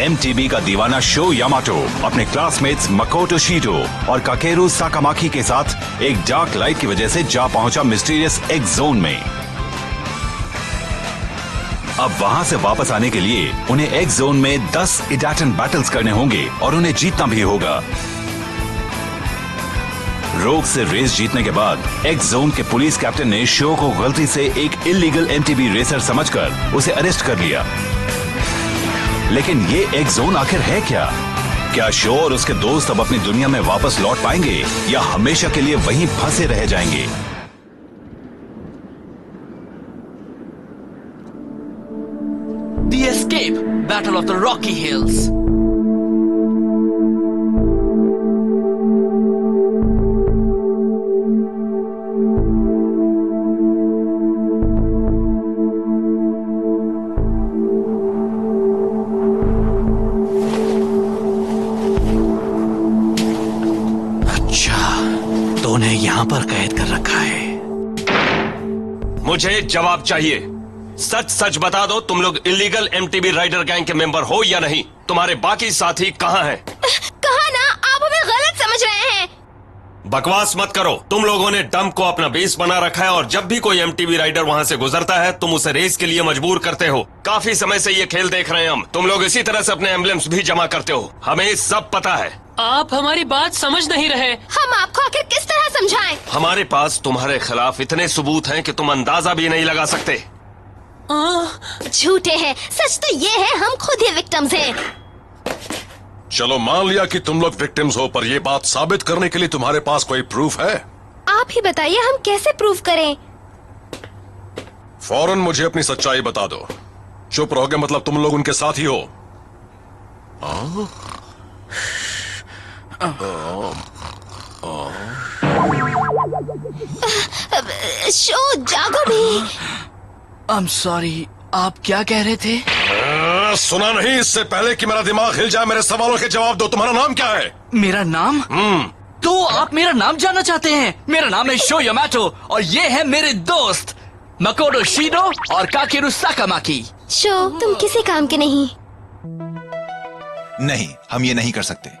MTV का दीवाना show Yamato अपने क्लासमेट्स मकोटो शीटो और काकेरू साकामाकी के साथ एक डार्क लाइट की वजह से जा पहुंचा मिस्टीरियस एक्स जोन में। अब वहां से वापस आने के लिए उन्हें एक्स जोन में 10 इडाटन बैटल्स करने होंगे और उन्हें जीतना भी होगा। रोग से रेस जीतने के बाद एक्स जोन के पुलिस कैप्टन ने शो को गलती से एक इलीगल एमटीबी रेसर समझकर उसे अरेस्ट कर लिया। लेकिन ये एक्स जोन आखिर है क्या? क्या शो और उसके दोस्त अब अपनी दुनिया में वापस लौट पाएंगे या हमेशा के लिए वहीं फंसे रह जाएंगे? The Escape, Battle of the Rocky Hills. यहाँ पर कैद कर रखा है। मुझे जवाब चाहिए। सच सच बता दो, तुम लोग इलीगल एमटीबी राइडर गैंग के मेंबर हो या नहीं? तुम्हारे बाकी साथी कहाँ हैं? कहा ना, आप हमें गलत समझ रहे हैं। बकवास मत करो। तुम लोगों ने डंप को अपना बेस बना रखा है और जब भी कोई एमटीबी राइडर वहाँ से गुजरता है तुम उसे रेस के लिए मजबूर करते हो। काफी समय से ये खेल देख रहे हैं हम। तुम लोग इसी तरह से अपने एम्बलेम्स भी जमा करते हो। हमें सब पता है। आप हमारी बात समझ नहीं रहे। हम आपको आखिर किस तरह समझाएं? हमारे पास तुम्हारे खिलाफ इतने सबूत हैं कि तुम अंदाजा भी नहीं लगा सकते। झूठे हैं। सच तो ये है, हम खुद ही विक्टिम्स हैं। चलो मान लिया कि तुम लोग विक्टिम्स हो, पर ये बात साबित करने के लिए तुम्हारे पास कोई प्रूफ है? आप ही बताइए, हम कैसे प्रूफ करें? फौरन मुझे अपनी सच्चाई बता दो। चुप रहोगे मतलब तुम लोग उनके साथ ही हो। शो जागो भी। I'm sorry, आप क्या कह रहे थे? सुना नहीं? इससे पहले कि मेरा दिमाग हिल जाए मेरे सवालों के जवाब दो। तुम्हारा नाम क्या है? मेरा नाम? तो आप मेरा नाम जानना चाहते हैं? मेरा नाम है शो यामाटो और ये है मेरे दोस्त मकोटो शीटो और काकेरू साकामाकी। शो, तुम किसी काम के नहीं। नहीं, हम ये नहीं कर सकते।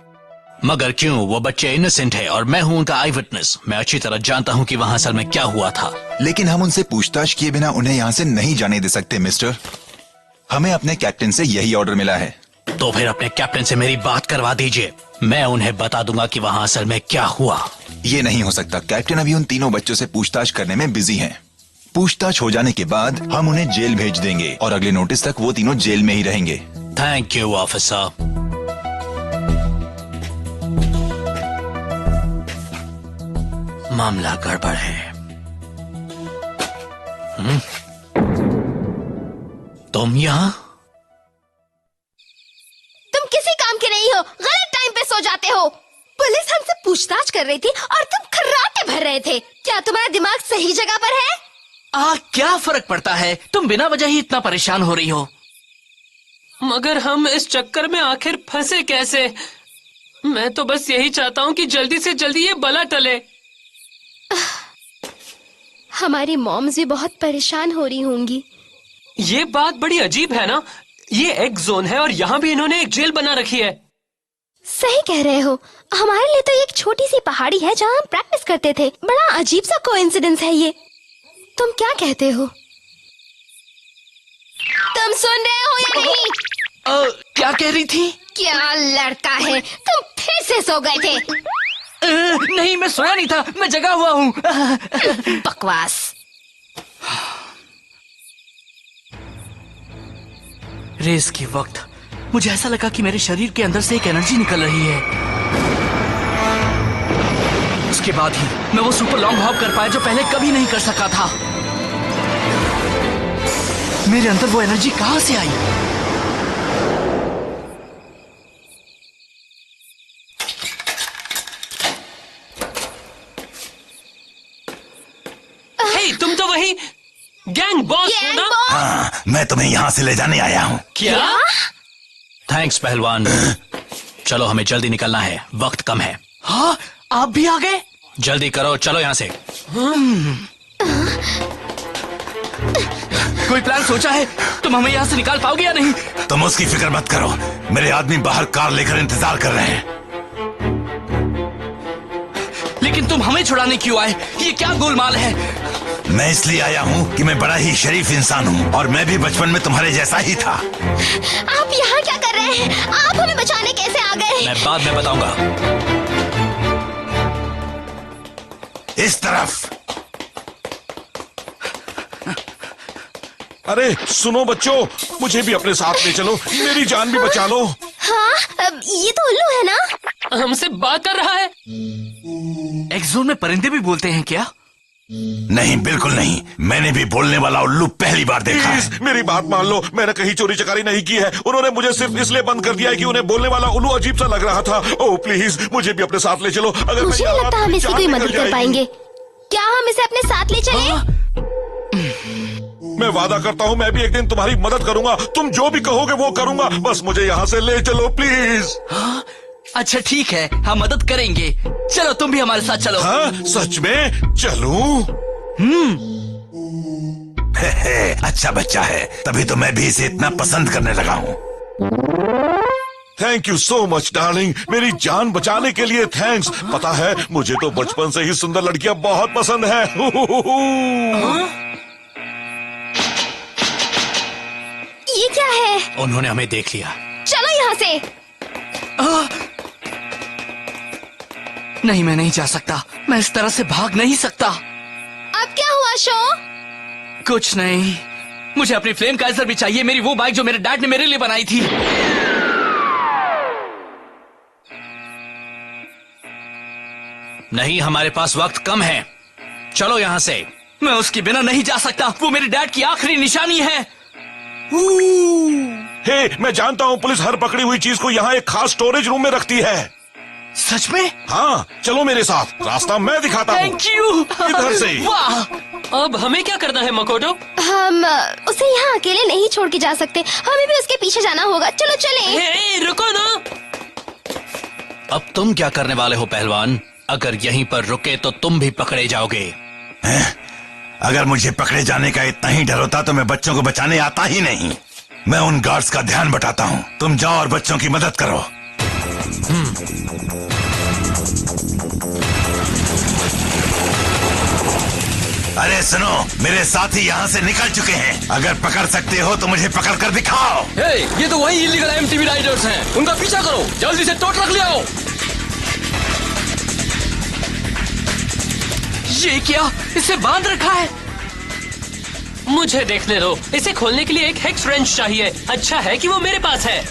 मगर क्यों? वो बच्चे इनोसेंट है और मैं हूँ उनका आई विटनेस। मैं अच्छी तरह जानता हूँ कि वहाँ असल में क्या हुआ था। लेकिन हम उनसे पूछताछ किए बिना उन्हें यहाँ से नहीं जाने दे सकते मिस्टर। हमें अपने कैप्टन से यही ऑर्डर मिला है। तो फिर अपने कैप्टन से मेरी बात करवा दीजिए। मैं उन्हें बता दूंगा कि वहाँ असल में क्या हुआ। ये नहीं हो सकता। कैप्टन अभी उन तीनों बच्चों से पूछताछ करने में बिजी हैं। पूछताछ हो जाने के बाद हम उन्हें जेल भेज देंगे और अगले नोटिस तक वो तीनों जेल में ही रहेंगे। Thank you officer. मामला गड़बड़ है। तुम यहाँ? तुम किसी काम के नहीं हो। गलत टाइम पे सो जाते हो। पुलिस हमसे पूछताछ कर रही थी और तुम खर्राटे भर रहे थे। क्या तुम्हारा दिमाग सही जगह पर है? क्या फर्क पड़ता है? तुम बिना वजह ही इतना परेशान हो रही हो। मगर हम इस चक्कर में आखिर फंसे कैसे? मैं तो बस यही चाहता हूँ कि जल्दी से जल्दी ये बला टले। हमारी मॉम्स भी बहुत परेशान हो रही होंगी। ये बात बड़ी अजीब है ना? ये एक्स जोन है और यहाँ भी इन्होंने एक जेल बना रखी है। सही कह रहे हो। हमारे लिए तो एक छोटी सी पहाड़ी है जहाँ हम प्रैक्टिस करते थे। बड़ा अजीब सा कोइंसिडेंस है ये। तुम क्या कहते हो? तुम सुन रहे हो या नहीं? क्या कह रही थी? क्या लड़का है, तुम फिर से सो गए थे। नहीं, मैं सोया नहीं था, मैं जगा हुआ हूँ। बकवास। रेस के वक्त मुझे ऐसा लगा कि मेरे शरीर के अंदर से एक एनर्जी निकल रही है। उसके बाद ही मैं वो सुपर लॉन्ग हॉप कर पाया जो पहले कभी नहीं कर सका था। मेरे अंदर वो एनर्जी कहां से आई? तुम तो वही गैंग बॉस हो ना? हाँ, मैं तुम्हें यहाँ से ले जाने आया हूँ। क्या? थैंक्स पहलवान। चलो हमें जल्दी निकलना है, वक्त कम है। हाँ, आप भी आ गए? जल्दी करो, चलो यहाँ से। कोई प्लान सोचा है? तुम हमें यहाँ से निकाल पाओगे या नहीं? तुम उसकी फिक्र मत करो, मेरे आदमी बाहर कार लेकर इंतजार कर रहे हैं। लेकिन तुम हमें छुड़ाने क्यों आए? ये क्या गोलमाल है? मैं इसलिए आया हूँ कि मैं बड़ा ही शरीफ इंसान हूँ और मैं भी बचपन में तुम्हारे जैसा ही था। आप यहाँ क्या कर रहे हैं? आप हमें बचाने कैसे आ गए? मैं बाद में बताऊंगा। इस तरफ। अरे सुनो बच्चों, मुझे भी अपने साथ ले चलो, मेरी जान भी बचा लो। हाँ, ये तो उल्लू है ना? हमसे बात कर रहा है। एक्स-ज़ोन में परिंदे भी बोलते हैं क्या? नहीं, बिल्कुल नहीं। मैंने भी बोलने वाला उल्लू पहली बार देखा है। प्लीज मेरी बात मान लो, मैंने कहीं चोरी चकारी नहीं की है। उन्होंने मुझे सिर्फ इसलिए बंद कर दिया है कि उन्हें बोलने वाला उल्लू अजीब सा लग रहा था। ओह प्लीज, मुझे भी अपने साथ ले चलो। अगर मुझे नहीं लगता हम इसकी कोई मदद कर पाएंगे। क्या हम इसे अपने साथ ले चलें? मैं वादा करता हूँ मैं भी एक दिन तुम्हारी मदद करूंगा। तुम जो भी कहोगे वो करूंगा, बस मुझे यहाँ से ले चलो प्लीज। हाँ? अच्छा ठीक है, हम मदद करेंगे। चलो तुम भी हमारे साथ चलो। हाँ सच में चलूं? अच्छा बच्चा है, तभी तो मैं भी इसे इतना पसंद करने लगा हूँ। Thank you so much darling, मेरी जान बचाने के लिए थैंक्स। पता है मुझे तो बचपन से ही सुंदर लड़कियां बहुत पसंद है। ये क्या है? उन्होंने हमें देख लिया। चलो यहाँ से। नहीं, मैं नहीं जा सकता। मैं इस तरह से भाग नहीं सकता। अब क्या हुआ शो? कुछ नहीं, मुझे अपनी फ्लेम काइजर भी चाहिए, मेरी वो बाइक जो मेरे डैड ने मेरे लिए बनाई थी। नहीं, हमारे पास वक्त कम है, चलो यहाँ से। मैं उसके बिना नहीं जा सकता, वो मेरे डैड की आखिरी निशानी है। हे, मैं जानता हूँ पुलिस हर पकड़ी हुई चीज को यहाँ एक खास स्टोरेज रूम में रखती है। सच में? हाँ चलो मेरे साथ, रास्ता मैं दिखाता हूँ। Thank you. इधर से। वाह। अब हमें क्या करना है मकोटो? हम उसे यहाँ अकेले नहीं छोड़ के जा सकते, हमें भी उसके पीछे जाना होगा। चलो चले। हे, रुको ना। अब तुम क्या करने वाले हो पहलवान? अगर यहीं पर रुके तो तुम भी पकड़े जाओगे। अगर मुझे पकड़े जाने का इतना ही डर होता तो मैं बच्चों को बचाने आता ही नहीं। मैं उन गार्ड्स का ध्यान बटाता हूँ, तुम जाओ और बच्चों की मदद करो। अरे सुनो, मेरे साथी यहाँ से निकल चुके हैं। अगर पकड़ सकते हो तो मुझे पकड़ कर दिखाओ। ये तो वही इलीगल एमटीवी राइडर्स हैं। उनका पीछा करो, जल्दी से टो ट्रक ले आओ। ये क्या? इसे बांध रखा है। मुझे देखने दो, इसे खोलने के लिए एक हेक्स रेंच चाहिए। अच्छा है कि वो मेरे पास है।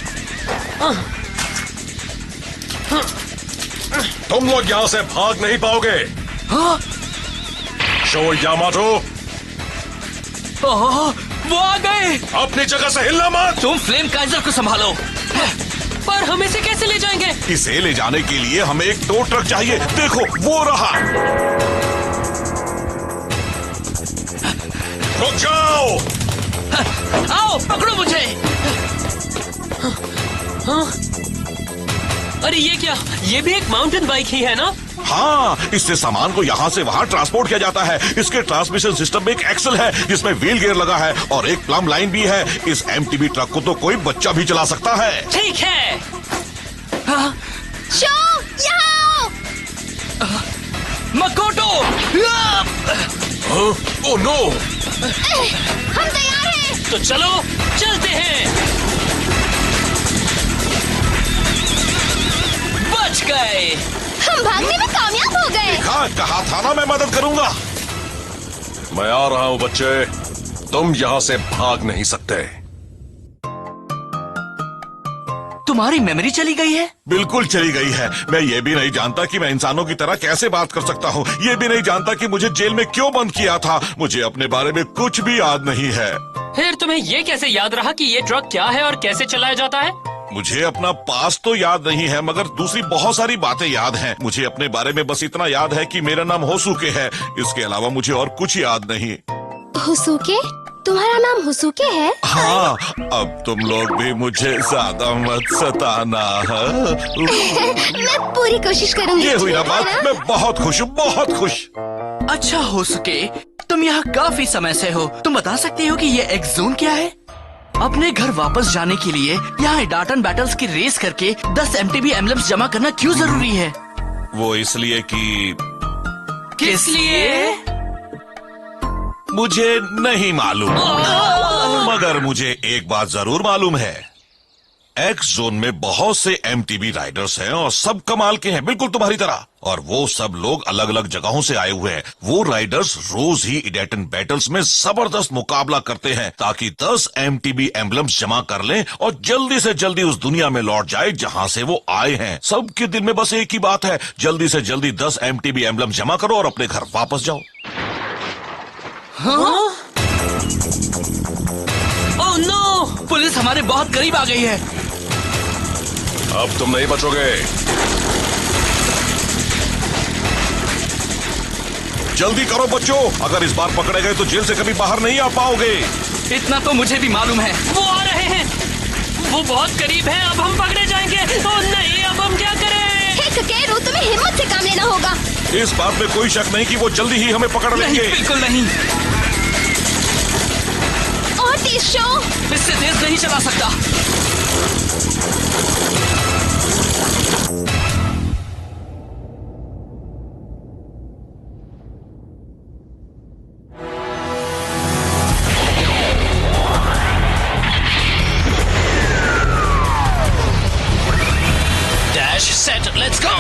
तुम लोग यहाँ से भाग नहीं पाओगे। हाँ? शो यामाटो, वो आ गए। अपनी जगह से हिलना मत। तुम फ्लेम काइजर को संभालो। पर हम इसे कैसे ले जाएंगे? इसे ले जाने के लिए हमें एक टो ट्रक चाहिए। देखो वो रहा। रुक जाओ। आओ पकड़ो मुझे। हाँ? अरे ये क्या? ये भी एक माउंटेन बाइक ही है ना? हाँ, इससे सामान को यहाँ से वहाँ ट्रांसपोर्ट किया जाता है। इसके ट्रांसमिशन सिस्टम में एक एक्सल है जिसमें व्हील गियर लगा है और एक प्लम लाइन भी है। इस एमटीबी ट्रक को तो कोई बच्चा भी चला सकता है। ठीक है। हाँ? शो, यहाँ आओ। मकोटो। Oh no. हम तैयार हैं। तो चलो चलते हैं। बच गए। हम भागने में कामयाब हो गए। कहा था ना मैं मदद करूंगा। मैं आ रहा हूँ बच्चे, तुम यहाँ से भाग नहीं सकते। तुम्हारी मेमोरी चली गई है? बिल्कुल चली गई है। मैं ये भी नहीं जानता कि मैं इंसानों की तरह कैसे बात कर सकता हूँ। ये भी नहीं जानता कि मुझे जेल में क्यों बंद किया था। मुझे अपने बारे में कुछ भी याद नहीं है। फिर तुम्हें ये कैसे याद रहा कि ये ट्रक क्या है और कैसे चलाया जाता है? मुझे अपना पास तो याद नहीं है, मगर दूसरी बहुत सारी बातें याद हैं। मुझे अपने बारे में बस इतना याद है कि मेरा नाम होसुके है। इसके अलावा मुझे और कुछ याद नहीं। हुसुके? तुम्हारा नाम हुसुके है? हाँ, अब तुम लोग भी मुझे ज्यादा मत सताना। मैं पूरी कोशिश करूंगी। ये हुई ना ठीक है बात। मैं बहुत खुश हूँ, बहुत खुश। अच्छा हो सके, तुम तुम यहाँ काफी समय से हो, तुम बता सकती हो कि ये एक्स जोन क्या है? अपने घर वापस जाने के लिए यहाँ डाटन बैटल्स की रेस करके 10 MTB एम्बलम्स जमा करना क्यों जरूरी है? वो इसलिए कि किस लिए? मुझे नहीं मालूम, मगर मुझे एक बात जरूर मालूम है। एक्स जोन में बहुत से MTB राइडर्स हैं और सब कमाल के हैं, बिल्कुल तुम्हारी तरह। और वो सब लोग अलग अलग जगहों से आए हुए हैं। वो राइडर्स रोज ही इडेटन बैटल्स में जबरदस्त मुकाबला करते हैं ताकि 10 MTB एम्बलम्स जमा कर लें और जल्दी से जल्दी उस दुनिया में लौट जाए जहां से वो आए हैं। सबके दिल में बस एक ही बात है, जल्दी से जल्दी 10 MTB एम्बलम्स जमा करो और अपने घर वापस जाओ। हाँ? Oh no! पुलिस हमारे बहुत करीब आ गई है। अब तुम नहीं बचोगे। जल्दी करो बच्चों, अगर इस बार पकड़े गए तो जेल से कभी बाहर नहीं आ पाओगे। इतना तो मुझे भी मालूम है। वो आ रहे हैं, वो बहुत करीब हैं। अब हम पकड़े जाएंगे। ओह नहीं, अब हम क्या करें? हे ककेरू, तुम्हें हिम्मत से काम लेना होगा। इस बात में कोई शक नहीं कि वो जल्दी ही हमें पकड़ नहीं, लेंगे। बिल्कुल नहीं। और तेज शो, इससे तेज नहीं चला सकता। Dash set let's go.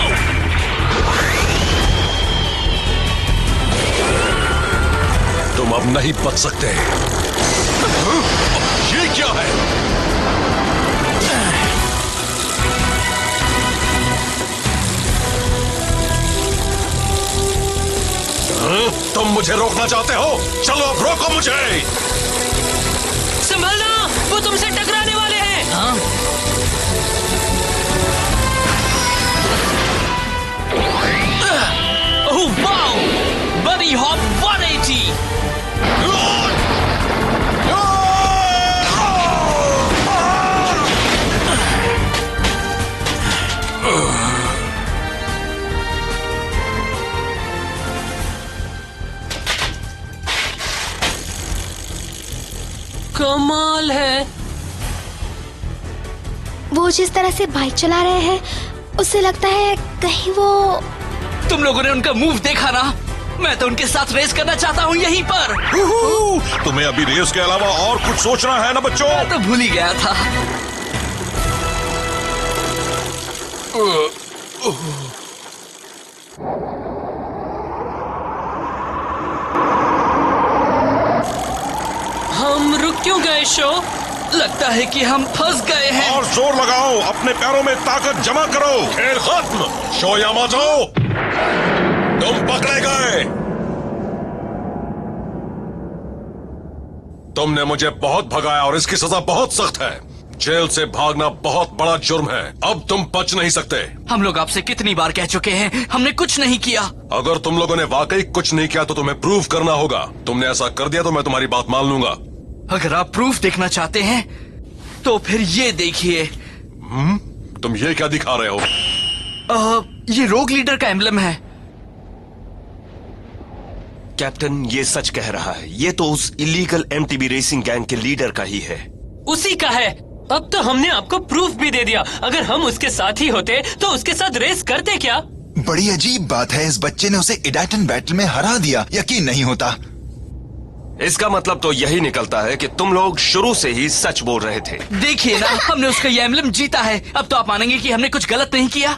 तुम अब नहीं बच सकते। ये क्या है? तुम मुझे रोकना चाहते हो? चलो अब रोको मुझे। संभलना, वो तुमसे टकराने वाले हैं। हाँ? Oh wow! Buddy hop 180। कमाल है। वो जिस तरह से बाइक चला रहे हैं उससे लगता है कहीं वो। तुम लोगों ने उनका मूव देखा ना? मैं तो उनके साथ रेस करना चाहता हूँ यहीं पर। तुम्हें अभी रेस के अलावा और कुछ सोचना है ना बच्चों? मैं तो भूल ही गया था। हम रुक क्यों गए शो? लगता है कि हम फंस गए हैं। और जोर लगाओ, अपने पैरों में ताकत जमा करो। खेल खत्म। शो यामाटो, तुम पकड़े गए। तुमने मुझे बहुत भगाया और इसकी सजा बहुत सख्त है। जेल से भागना बहुत बड़ा जुर्म है। अब तुम बच नहीं सकते। हम लोग आपसे कितनी बार कह चुके हैं, हमने कुछ नहीं किया। अगर तुम लोगों ने वाकई कुछ नहीं किया तो तुम्हें प्रूव करना होगा। तुमने ऐसा कर दिया तो मैं तुम्हारी बात मान लूंगा। अगर आप प्रूफ देखना चाहते हैं तो फिर ये देखिए। तुम ये क्या दिखा रहे हो? ये रोग लीडर का एम्बलम है। कैप्टन ये सच कह रहा है। ये तो उस इलीगल MTB रेसिंग गैंग के लीडर का ही है। उसी का है। अब तो हमने आपको प्रूफ भी दे दिया। अगर हम उसके साथ ही होते तो उसके साथ रेस करते क्या? बड़ी अजीब बात है, इस बच्चे ने उसे इडाटन बैटल में हरा दिया। यकीन नहीं होता। इसका मतलब तो यही निकलता है कि तुम लोग शुरू से ही सच बोल रहे थे। देखिए ना, हमने उसका ये एम्बलम जीता है। अब तो आप मानेंगे कि हमने कुछ गलत नहीं किया।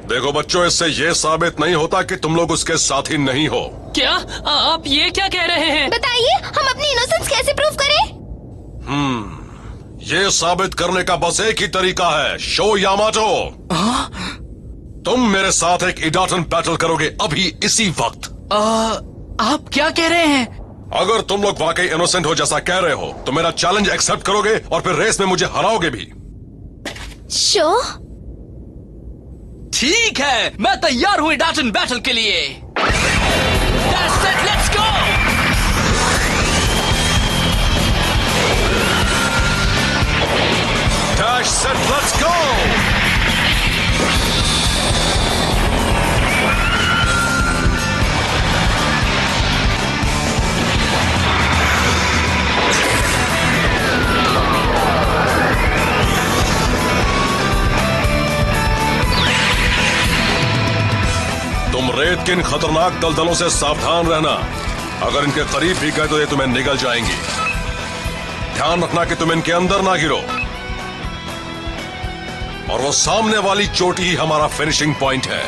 देखो बच्चों, इससे ये साबित नहीं होता कि तुम लोग उसके साथ ही नहीं हो। क्या आप ये क्या कह रहे हैं? बताइए, हम अपनी इनोसेंस कैसे प्रूव करें? ये साबित करने का बस एक ही तरीका है। शो यामाटो, तुम मेरे साथ एक इडाटन बैटल करोगे अभी इसी वक्त। आप क्या कह रहे हैं? अगर तुम लोग वाकई इनोसेंट हो जैसा कह रहे हो तो मेरा चैलेंज एक्सेप्ट करोगे और फिर रेस में मुझे हराओगे भी। शो, ठीक है, मैं तैयार हूँ इडाटन बैटल के लिए। That's it, let's go! Dash set, let's go! लेकिन खतरनाक दलदलों से सावधान रहना। अगर इनके करीब भी गए तो ये तुम्हें निगल जाएंगी। ध्यान रखना कि तुम इनके अंदर ना गिरो। और वो सामने वाली चोटी ही हमारा फिनिशिंग पॉइंट है।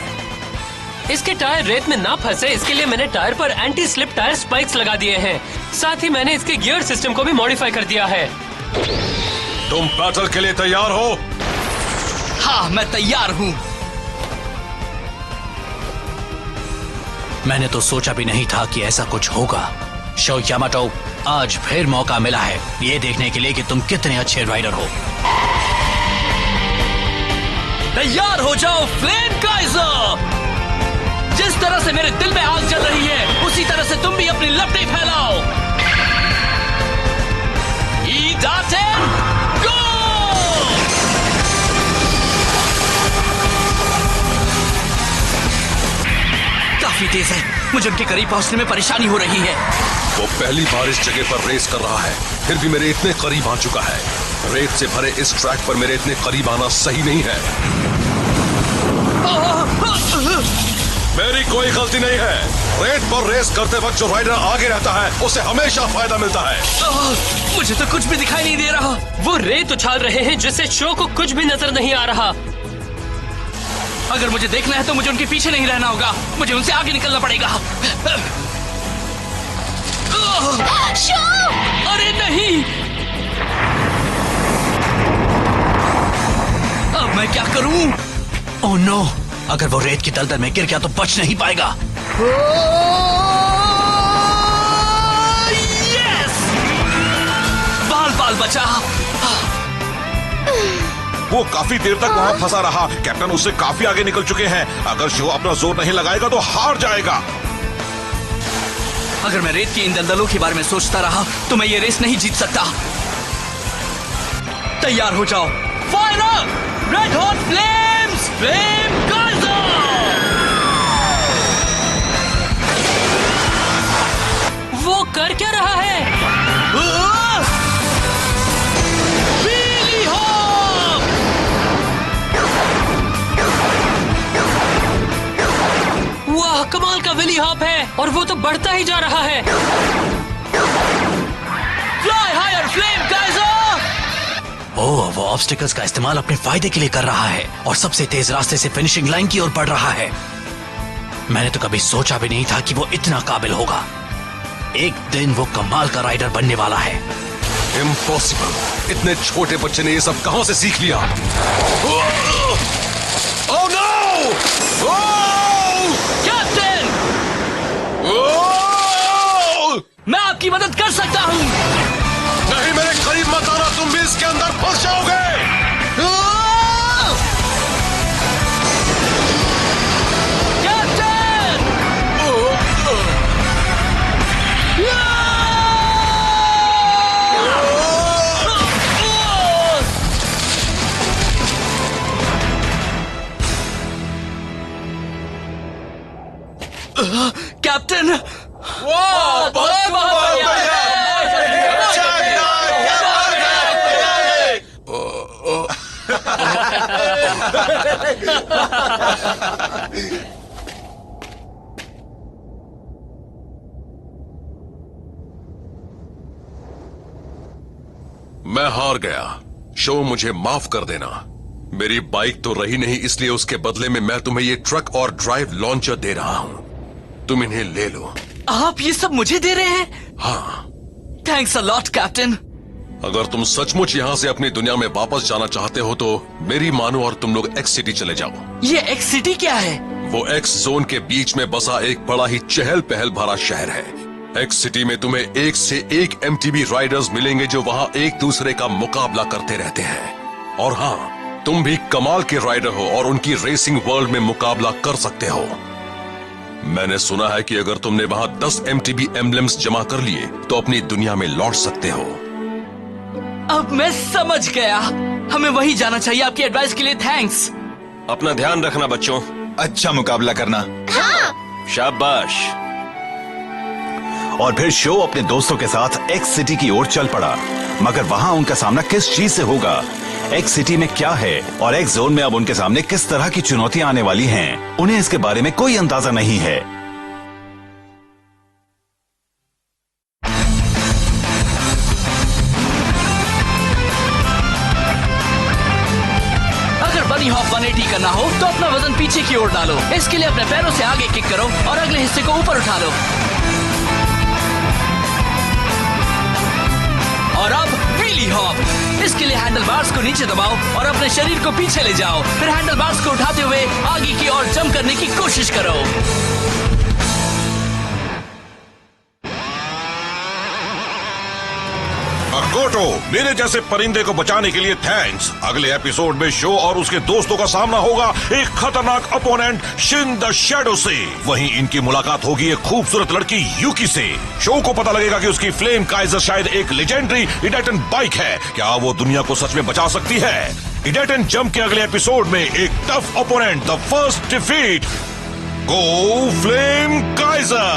इसके टायर रेत में ना फंसे इसके लिए मैंने टायर पर एंटी स्लिप टायर स्पाइक्स लगा दिए हैं। साथ ही मैंने इसके गियर सिस्टम को भी मॉडिफाई कर दिया है। तुम बैटल के लिए तैयार हो? हाँ, मैं तैयार हूँ। मैंने तो सोचा भी नहीं था कि ऐसा कुछ होगा। शो यामाटो, आज फिर मौका मिला है ये देखने के लिए कि तुम कितने अच्छे राइडर हो। तैयार हो जाओ फ्लेम काइजर। जिस तरह से मेरे दिल में आग जल रही है उसी तरह से तुम भी अपनी लपटें फैलाओ। ईडाटेन गो! काफी तेज है, मुझे उनके करीब पहुंचने में परेशानी हो रही है। वो पहली बार इस जगह पर रेस कर रहा है, फिर भी मेरे इतने करीब आ चुका है। रेत से भरे इस ट्रैक पर मेरे इतने करीब आना सही नहीं है। मेरी कोई गलती नहीं है। रेत पर रेस करते वक्त जो राइडर आगे रहता है उसे हमेशा फायदा मिलता है। मुझे तो कुछ भी दिखाई नहीं दे रहा। वो रेत उछाल रहे हैं जिससे शो को कुछ भी नजर नहीं आ रहा। अगर मुझे देखना है तो मुझे उनके पीछे नहीं रहना होगा, मुझे उनसे आगे निकलना पड़ेगा। शो! अरे नहीं, अब मैं क्या करूं? ओह नो, अगर वो रेत की दलदल में गिर गया तो बच नहीं पाएगा। यस! बाल बचा। वो काफी देर तक वहाँ फंसा रहा। कैप्टन उससे काफी आगे निकल चुके हैं। अगर शो अपना जोर नहीं लगाएगा तो हार जाएगा। अगर मैं रेत की इन दलदलों के बारे में सोचता रहा तो मैं ये रेस नहीं जीत सकता। तैयार हो जाओ, fire! Red hot flames! Flame Kaizer! वो कर क्या रहा है? Wheelie hop! वाह, कमाल का व्हीली हॉप है और वो तो बढ़ता ही जा रहा है। Fly higher flame Kaiser! Oh, वो ऑब्स्टिकल्स का इस्तेमाल अपने फायदे के लिए कर रहा है और सबसे तेज रास्ते से फिनिशिंग लाइन की ओर बढ़ रहा है। मैंने तो कभी सोचा भी नहीं था कि वो इतना काबिल होगा। एक दिन वो कमाल का राइडर बनने वाला है। इम्पॉसिबल! इतने छोटे बच्चे ने ये सब कहां से सीख लिया? Oh no! कैप्टन! मैं आपकी मदद कर सकता हूँ। नहीं, मेरे करीब मत आना, तुम भी इसके अंदर फंस जाओगे। कैप्टन! कैप्टन! मैं हार गया। शो, मुझे माफ कर देना। मेरी बाइक तो रही नहीं, इसलिए उसके बदले में मैं तुम्हें ये ट्रक और ड्राइव लॉन्चर दे रहा हूँ। तुम इन्हें ले लो। आप ये सब मुझे दे रहे हैं? हाँ। Thanks a lot captain. अगर तुम सचमुच यहाँ से अपनी दुनिया में वापस जाना चाहते हो तो मेरी मानो और तुम लोग एक्स सिटी चले जाओ। ये एक्स सिटी क्या है? वो एक्स जोन के बीच में बसा एक बड़ा ही चहल पहल भरा शहर है। एक्स सिटी में तुम्हें एक से एक एमटीबी राइडर्स मिलेंगे जो वहाँ एक दूसरे का मुकाबला करते रहते हैं। और हाँ, तुम भी कमाल के राइडर हो और उनकी रेसिंग वर्ल्ड में मुकाबला कर सकते हो। मैंने सुना है कि अगर तुमने वहाँ 10 एमटीबी एम्ब्लेम्स जमा कर लिए तो अपनी दुनिया में लौट सकते हो। अब मैं समझ गया। हमें वहीं जाना चाहिए। आपकी एडवाइस के लिए थैंक्स। अपना ध्यान रखना बच्चों। अच्छा मुकाबला करना। शाबाश। और फिर शो अपने दोस्तों के साथ एक्स सिटी की ओर चल पड़ा। मगर वहाँ उनका सामना किस चीज से होगा, एक्स सिटी में क्या है और एक्स जोन में अब उनके सामने किस तरह की चुनौतियां आने वाली हैं, उन्हें इसके बारे में कोई अंदाजा नहीं है। अगर बनी हॉप 180 करना हो तो अपना वजन पीछे की ओर डालो। इसके लिए अपने पैरों से आगे किक करो और अगले हिस्से को ऊपर उठा लो। और अब व्हीली हॉप। इसके लिए हैंडल बार्स को नीचे दबाओ और अपने शरीर को पीछे ले जाओ। फिर हैंडल बार्स को उठाते हुए आगे की ओर जंप करने की कोशिश करो। गोटो, मेरे जैसे परिंदे को बचाने के लिए थैंक्स। अगले एपिसोड में शो और उसके दोस्तों का सामना होगा एक खतरनाक अपोनेंट शिन द शैडो से। वहीं इनकी मुलाकात होगी एक खूबसूरत लड़की यूकी से। शो को पता लगेगा कि उसकी फ्लेम काइजर शायद एक लेजेंडरी इडाटन बाइक है। क्या वो दुनिया को सच में बचा सकती है? इडाटन जंप के अगले एपिसोड में एक tough opponent, the first defeat. Go flame Kaizer.